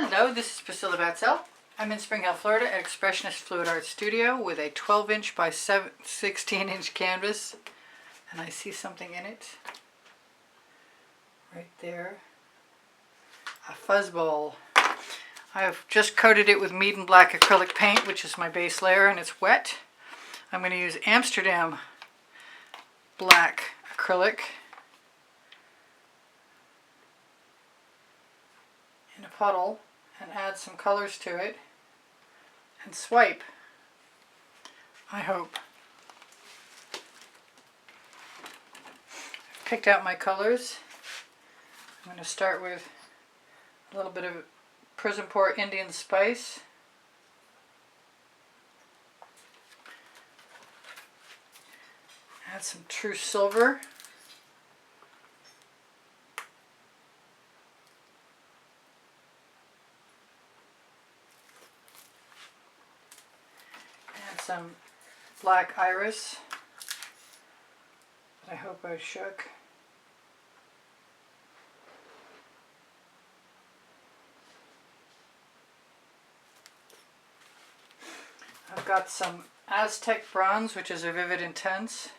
Hello, this is Priscilla Batzell. I'm in Spring Hill, Florida at Expressionist Fluid Art Studio with a 12-inch by 16-inch canvas. And I see something in it. Right there. A fuzzball. I've just coated it with Meeden Black acrylic paint, which is my base layer, and it's wet. I'm going to use Amsterdam Black acrylic in a puddle and add some colors to it and swipe, I hope. I've picked out my colors. I'm going to start with a little bit of Prizm Pour Indian Spice. Add some true silver. Add some black iris that I hope I shook. I've got some Aztec bronze, which is a vivid intense.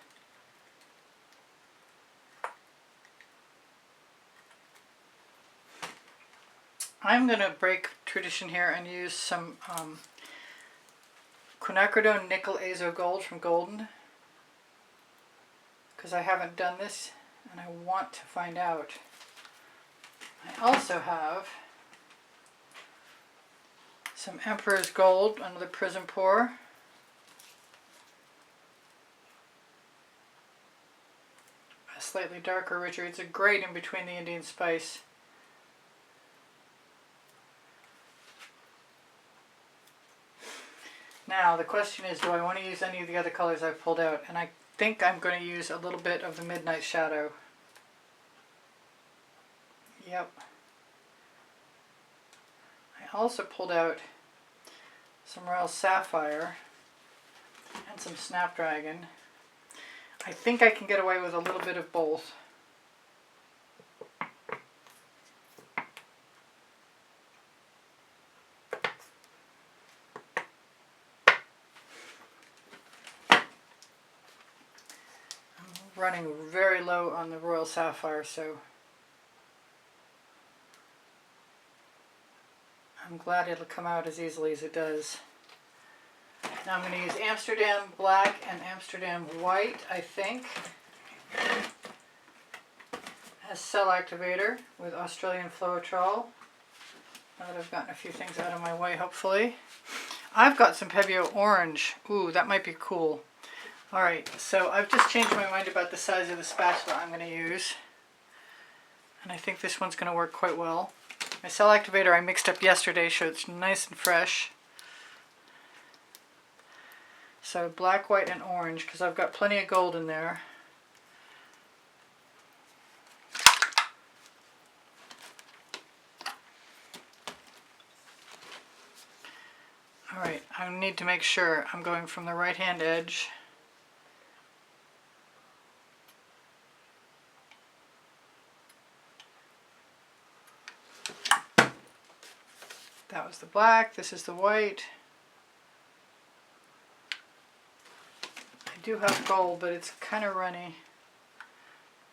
I'm going to break tradition here and use some quinacridone nickel azo gold from Golden, because I haven't done this and I want to find out. I also have some Emperor's Gold, another Prizm Pour. A slightly darker, richer. It's a great in between the Indian Spice. Now the question is, do I want to use any of the other colors I've pulled out? And I think I'm going to use a little bit of the Midnight Shadow. Yep. I also pulled out some Royal Sapphire and some Snapdragon. I think I can get away with a little bit of both. Running very low on the Royal Sapphire, so I'm glad it'll come out as easily as it does. Now I'm going to use Amsterdam Black and Amsterdam White, I think, as cell activator with Australian Floetrol. Now that I've gotten a few things out of my way, hopefully. I've got some Pebeo Orange. Ooh, that might be cool. Alright, so I've just changed my mind about the size of the spatula I'm going to use. And I think this one's going to work quite well. My cell activator I mixed up yesterday, so it's nice and fresh. So black, white, and orange, because I've got plenty of gold in there. Alright, I need to make sure I'm going from the right hand edge. That was the black, this is the white. I do have gold, but it's kind of runny.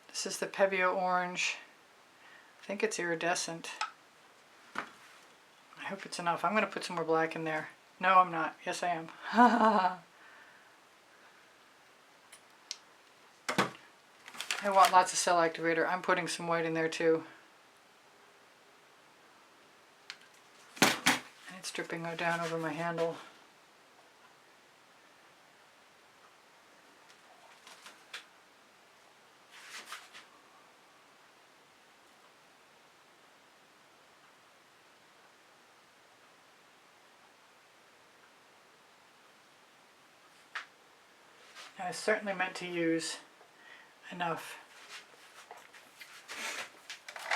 This is the Pebeo Orange. I think it's iridescent. I hope it's enough. I'm going to put some more black in there. No, I'm not. Yes, I am. I want lots of cell activator. I'm putting some white in there too. It's dripping down over my handle. I certainly meant to use enough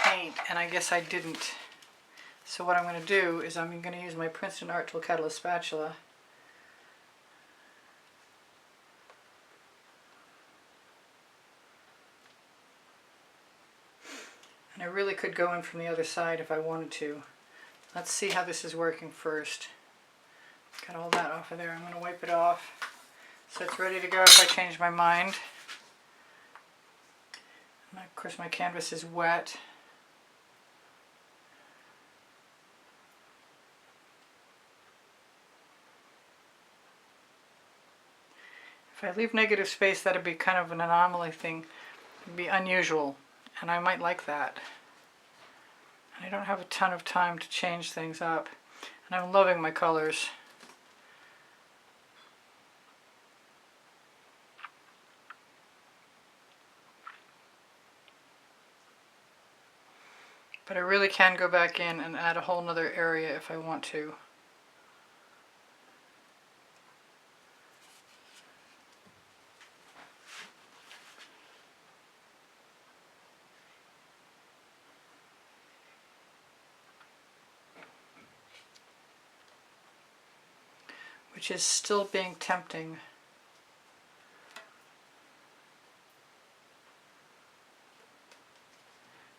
paint, and I guess I didn't. So what I'm going to do is I'm going to use my Princeton Art Tool Catalyst spatula. And I really could go in from the other side if I wanted to. Let's see how this is working first. Got all that off of there. I'm going to wipe it off so it's ready to go if I change my mind. And of course my canvas is wet. If I leave negative space, that'd be kind of an anomaly thing. It'd be unusual, and I might like that. I don't have a ton of time to change things up, and I'm loving my colors. But I really can go back in and add a whole nother area if I want to. Which is still being tempting.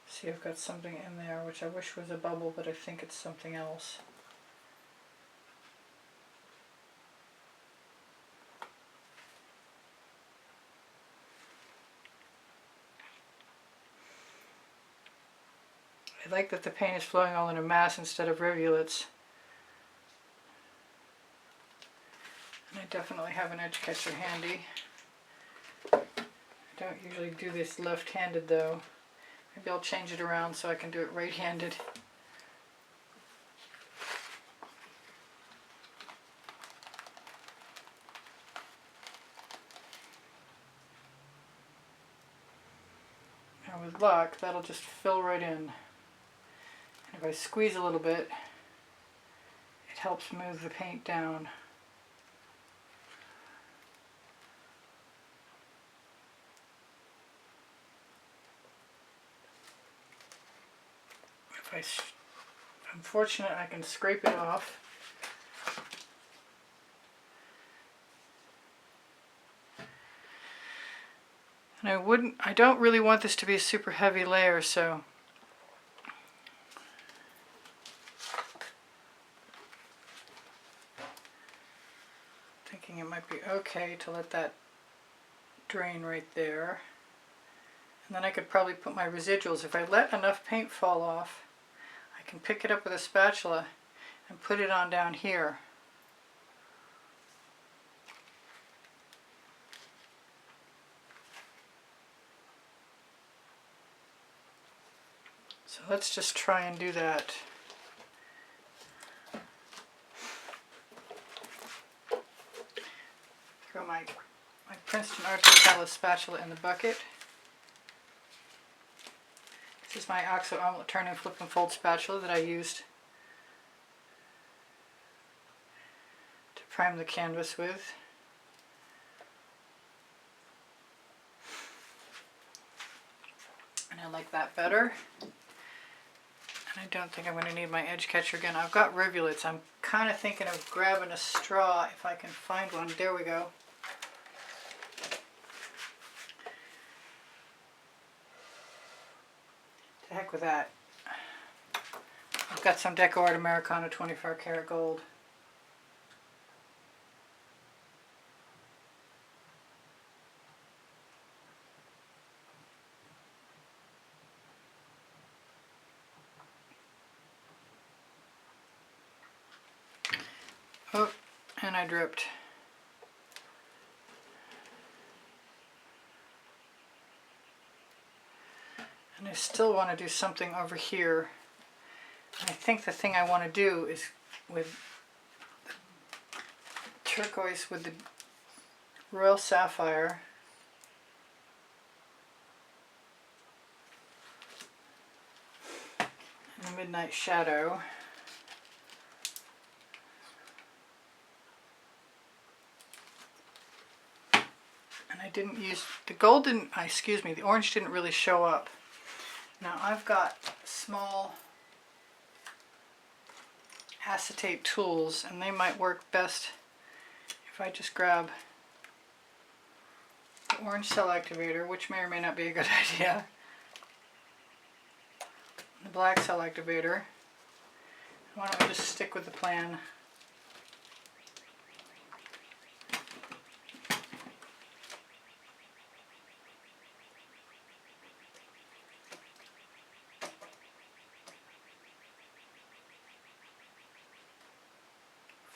See, I've got something in there which I wish was a bubble, but I think it's something else. I like that the paint is flowing all in a mass instead of rivulets. And I definitely have an edge catcher handy. I don't usually do this left-handed though. Maybe I'll change it around so I can do it right-handed. Now with luck, that'll just fill right in. And if I squeeze a little bit, it helps move the paint down. If I'm fortunate, I can scrape it off. And I don't really want this to be a super heavy layer, so thinking it might be okay to let that drain right there. And then I could probably put my residuals. If I let enough paint fall off, I can pick it up with a spatula and put it on down here. So let's just try and do that. Throw my Princeton Art Deco spatula in the bucket. This is my OXO Omelette Turn and Flip and Fold spatula that I used to prime the canvas with. And I like that better. And I don't think I'm going to need my edge catcher again. I've got rivulets. I'm kind of thinking of grabbing a straw if I can find one. There we go. To heck with that. I've got some Decoart Americana 24 karat gold. Oh, and I dripped. And I still want to do something over here. And I think the thing I want to do is with turquoise with the Royal Sapphire. And the Midnight Shadow. And I didn't use, the orange didn't really show up. Now I've got small acetate tools and they might work best if I just grab the orange cell activator, which may or may not be a good idea, the black cell activator. why don't we just stick with the plan?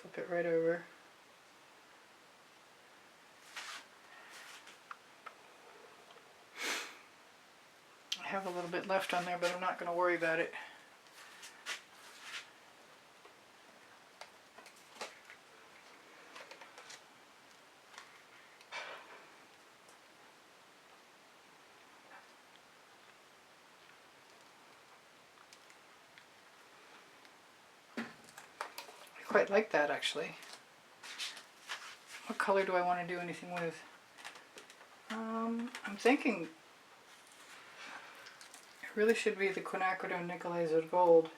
Flip it right over. I have a little bit left on there, but I'm not going to worry about it. I quite like that actually. What color do I want to do anything with? I'm thinking it really should be the quinacridone nickel lasered gold.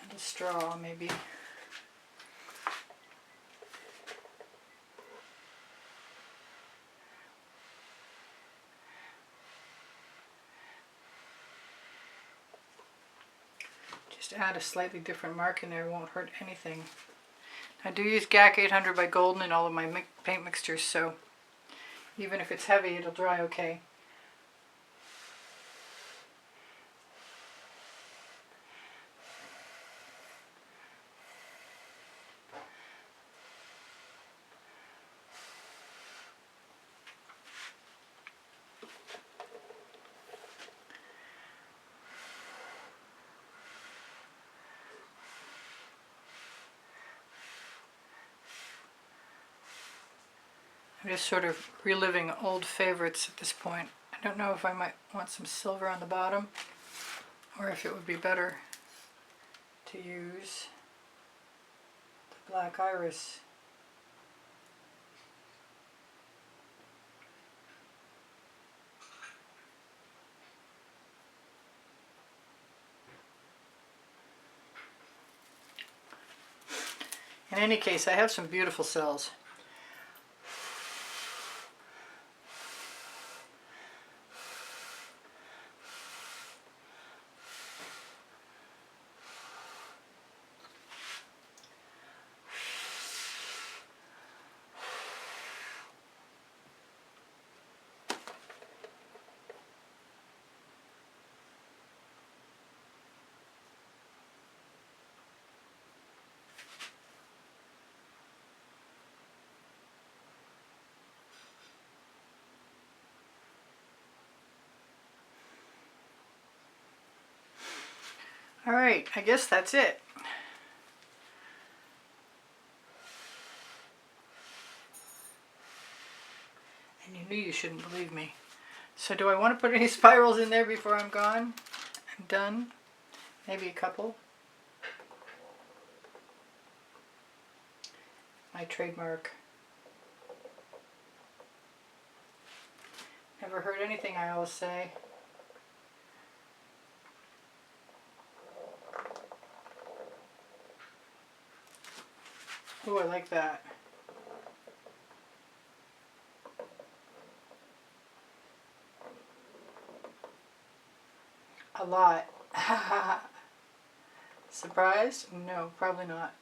And a straw maybe. Just add a slightly different mark in there, it won't hurt anything. I do use GAC 800 by Golden in all of my paint mixtures, so even if it's heavy, it'll dry okay. I'm just sort of reliving old favorites at this point. I don't know if I might want some silver on the bottom, or if it would be better to use the black iris. In any case, I have some beautiful cells. Alright, I guess that's it. And you knew you shouldn't believe me. So do I want to put any spirals in there before I'm gone? I'm done. Maybe a couple. My trademark. Never heard anything I always say. Ooh, I like that. A lot. Surprised? No, probably not.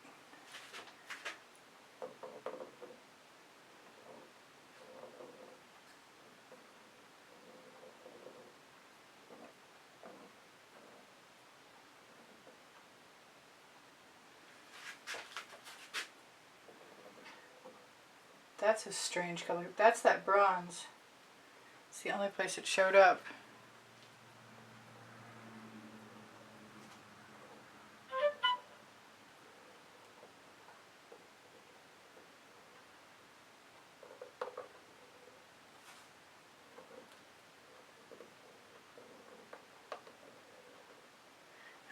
That's a strange color. That's that bronze. It's the only place it showed up.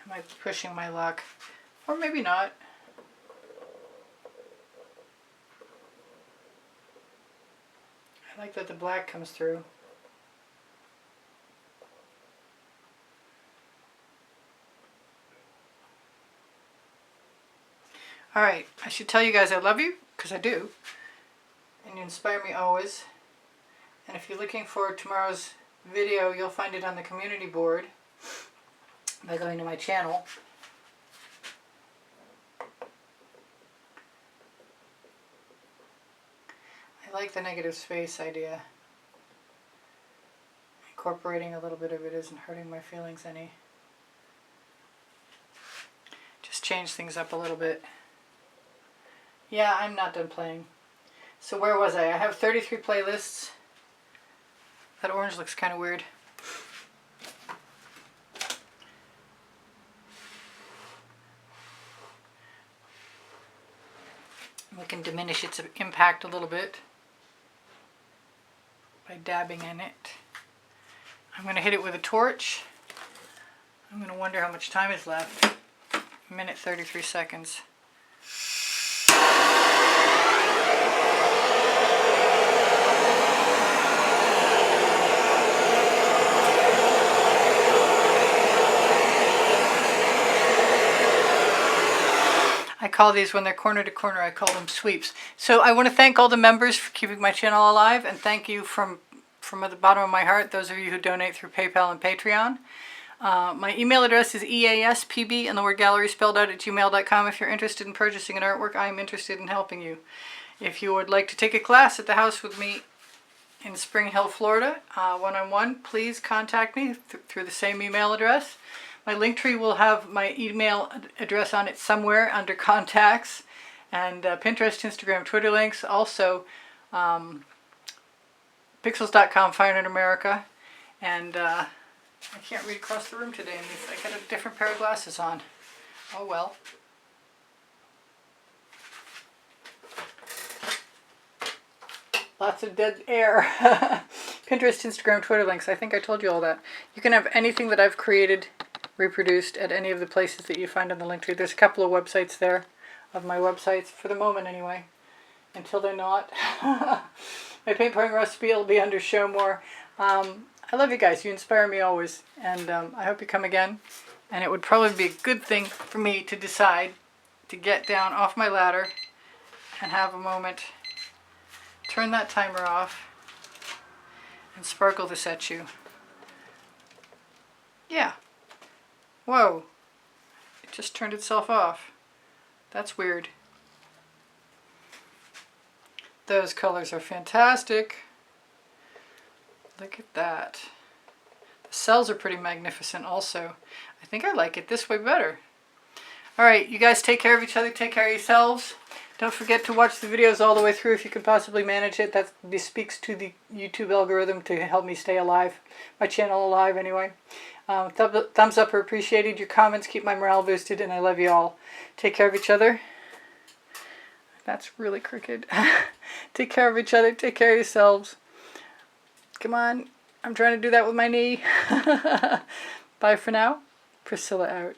I might be pushing my luck. Or maybe not. I like that the black comes through. Alright, I should tell you guys I love you, because I do. And you inspire me always. And if you're looking for tomorrow's video, you'll find it on the community board by going to my channel. I like the negative space idea. Incorporating a little bit of it isn't hurting my feelings any. Just change things up a little bit. Yeah, I'm not done playing. So where was I? I have 33 playlists. That orange looks kind of weird. We can diminish its impact a little bit by dabbing in it. I'm going to hit it with a torch. I'm going to wonder how much time is left. 1 minute 33 seconds. I call these, when they're corner to corner, I call them sweeps. So I want to thank all the members for keeping my channel alive, and thank you from the bottom of my heart, those of you who donate through PayPal and Patreon. My email address is easpb and the word gallery spelled out at gmail.com. If you're interested in purchasing an artwork, I am interested in helping you. If you would like to take a class at the house with me in Spring Hill, Florida, one-on-one, please contact me through the same email address. My Linktree will have my email address on it somewhere under contacts, and Pinterest, Instagram, Twitter links. Also, pixels.com, Fine Art America, and I can't read across the room today. I got a different pair of glasses on. Oh well. Lots of dead air. Pinterest, Instagram, Twitter links. I think I told you all that. You can have anything that I've created reproduced at any of the places that you find on the Linktree. There's a couple of websites there, of my websites, for the moment anyway, until they're not. My paint pouring recipe will be under show more. I love you guys. You inspire me always, and I hope you come again. And it would probably be a good thing for me to decide to get down off my ladder and have a moment, turn that timer off, and sparkle this at you. Yeah. Whoa. It just turned itself off. That's weird. Those colors are fantastic. Look at that. The cells are pretty magnificent also. I think I like it this way better. Alright, you guys take care of each other, take care of yourselves. Don't forget to watch the videos all the way through if you can possibly manage it. That speaks to the YouTube algorithm to help me stay alive. My channel alive anyway. Thumbs up are appreciated. Your comments keep my morale boosted, and I love you all. Take care of each other. That's really crooked. Take care of each other. Take care of yourselves. Come on. I'm trying to do that with my knee. Bye for now. Priscilla out.